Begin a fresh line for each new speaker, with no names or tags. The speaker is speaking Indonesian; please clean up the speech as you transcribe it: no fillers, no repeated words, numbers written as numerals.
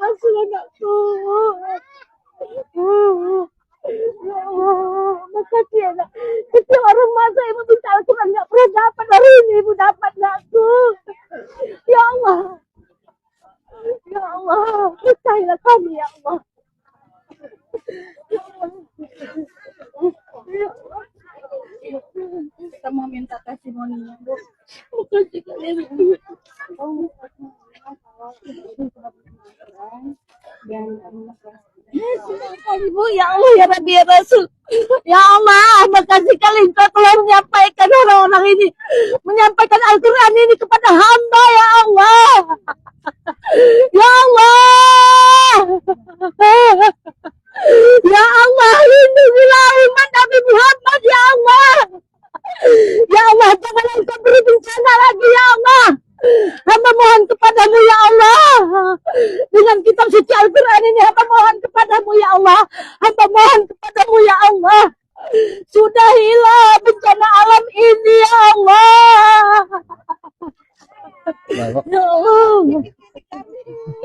masuk anakku. Ya Allah, makasih ya nak. Setiap orang masa ibu minta Al-Quran nggak pernah dapat, hari ini ibu dapat nakku. Ya Allah, ya Allah, percayalah kami ya Allah.
Kita mau minta testimoninya, Bu.
Makasih kalian ibu. Ibu, ya Allah, ya Rabbi, ya Rasul. Ya Allah, makasih kali engkau telah menyampaikan orang-orang ini, menyampaikan Al-Quran ini kepada hamba, ya Allah. Ya Allah. Ya Allah, lindungilah umat Nabi Muhammad, ya Allah. Ya Allah, jangan engkau beri bencana lagi, ya Allah. Hamba mohon kepadamu, ya Allah. Dengan kitab suci Al-Quran ini, hamba mohon kepadamu, ya Allah. Hamba mohon kepadamu, ya Allah. Sudahilah bencana alam ini, ya Allah. Ya Allah.